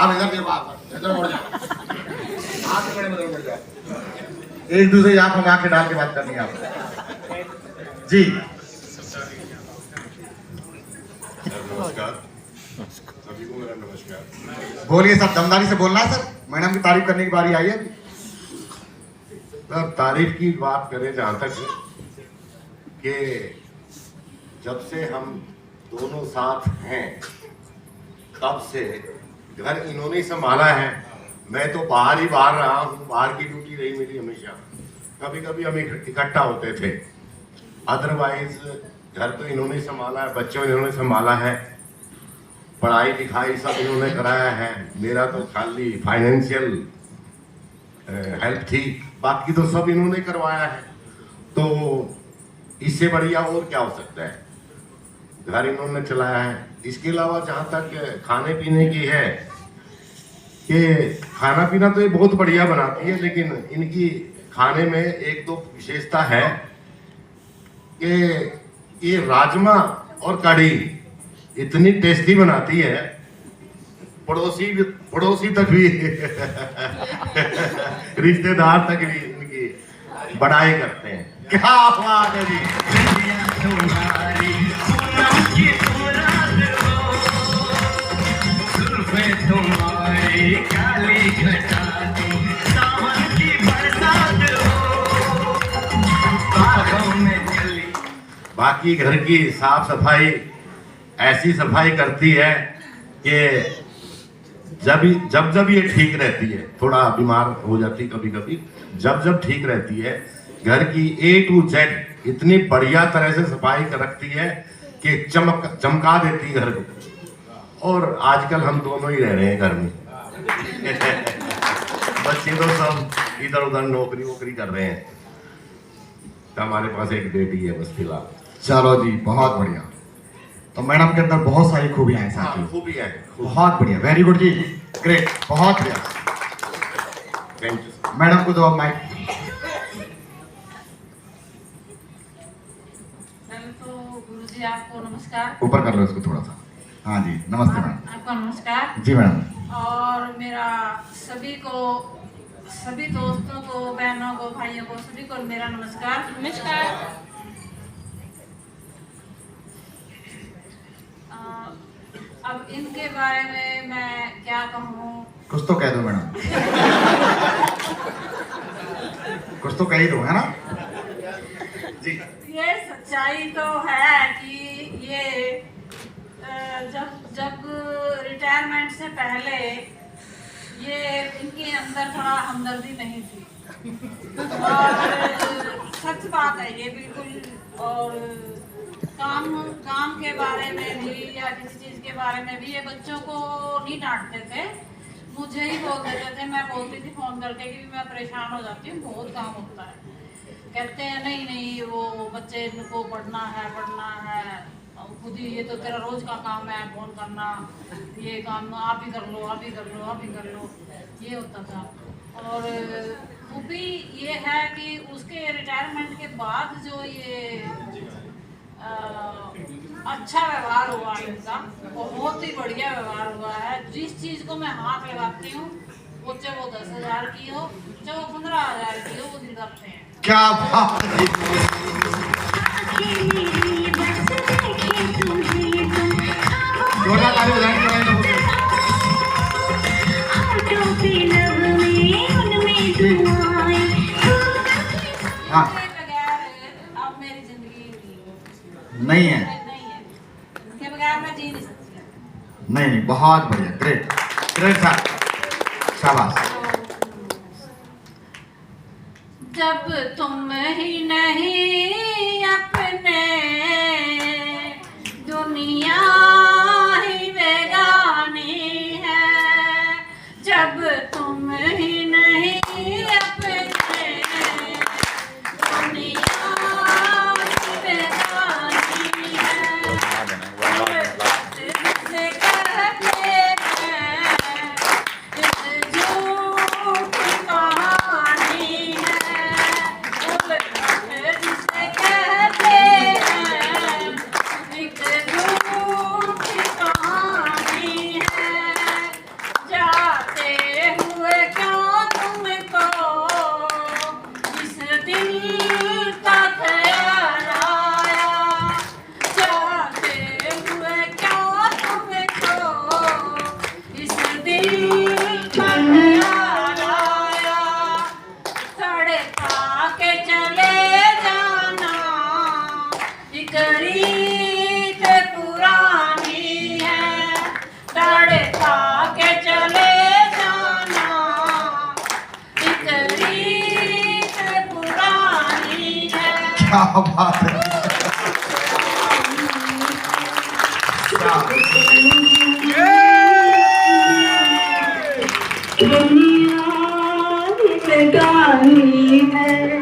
अब इधर देखो, आप इधर मुड़ जाओ, आगे बड़े इधर मुड़ जाओ। एक दूसरे आंख में आंखें डाल के बात करनी है आपको जी। नमस्कार सभी को, मेरा नमस्कार। बोलिए, सब दमदारी से बोलना है सर, मैडम की तारीफ करने की बारी आई है। सर तारीफ की बात करें जहाँ तक कि जब से हम दोनों साथ हैं तब से घर इन्होंने ही संभाला है। मैं तो बाहर ही बाहर रहा हूँ, बाहर की ड्यूटी नहीं मिली हमेशा। कभी कभी हम इकट्ठा होते थे, अदरवाइज घर तो इन्होंने ही संभाला है, बच्चों इन्होंने संभाला है, पढ़ाई लिखाई सब इन्होंने कराया है। मेरा तो खाली फाइनेंशियल हेल्प थी, बाकी तो सब इन्होंने करवाया है। तो इससे बढ़िया और क्या हो सकता है, घर इन्होंने चलाया है। इसके अलावा जहाँ तक खाने पीने की है कि खाना पीना तो ये बहुत बढ़िया बनाती है, लेकिन इनकी खाने में एक दो विशेषता है कि ये राजमा और कढ़ी इतनी टेस्टी बनाती है, पड़ोसी तक भी रिश्तेदार तक भी इनकी बड़ाई करते हैं। क्या बात है जी। बाकी घर की साफ सफाई ऐसी सफाई करती है कि जब ये ठीक रहती है, थोड़ा बीमार हो जाती कभी कभी, जब ठीक रहती है घर की A to Z इतनी बढ़िया तरह से सफाई कर रखती है कि चमका देती है घर को। और आजकल हम दोनों ही रह रहे हैं घर में बच्चे तो सब इधर उधर नौकरी वोकरी कर रहे हैं, तो हमारे पास एक बेटी है बस फिलहाल। चलो जी, बहुत बढ़िया। तो मैडम के अंदर बहुत सारी खूबियां हैं साथी। खूबियां हैं, बहुत बढ़िया, वेरी गुड जी, ग्रेट, बहुत बढ़िया। Thank you. मैडम को दो अब माइक। तो गुरुजी आपको नमस्कार। ऊपर कर लो इसको थोड़ा सा। हाँ जी, नमस्ते मैडम। आपका नमस्कार जी मैडम। और मेरा सभी दोस्तों को, बहनों को, भाइयों को, सभी को मेरा नमस्कार। नमस्कार। अब इनके बारे में मैं क्या कहूँ, कुछ तो कह दो मैडम कुछ तो कह ही दो, है ना जी। ये सच्चाई तो है कि ये जब रिटायरमेंट से पहले ये इनके अंदर थोड़ा हमदर्दी नहीं थी और सच बात है ये बिल्कुल। और काम के बारे में भी या किसी चीज के बारे में भी ये बच्चों को नहीं डांटते थे, मुझे ही बोल देते थे। मैं बोलती थी फोन करके कि मैं परेशान हो जाती हूँ, बहुत काम होता है। कहते हैं नहीं वो बच्चे को पढ़ना है खुद ही, ये तो तेरा रोज का काम है फोन करना, ये काम आप ही कर लो, आप ही कर लो, ये होता था। और खूबी ये है कि उसके रिटायरमेंट के बाद जो ये अच्छा व्यवहार हुआ इनका, बहुत ही बढ़िया व्यवहार हुआ है। जिस चीज को मैं हाथ लगाती हूँ वो चाहे वो 10,000 की हो, चाहे वो 15,000 की हो, वो दिखाते हैं। क्या बात है। जोरदार ताली बजाएं तो। हाँ, अब मेरी जिंदगी नहीं है, उनके बगैर मैं जी नहीं सकती। नहीं, बहुत बढ़िया, ग्रेट ग्रेट सर, शाबाश। जब तुम ही नहीं अपने दुनिया ही बेगानी है, जब तुम ही नहीं अपने दुनिया ही बेगानी है, से कहते हैं इस झूठ की कहानी है, जिसे कहते हैं एक झूठ क्या बात है। दुनिया लगानी है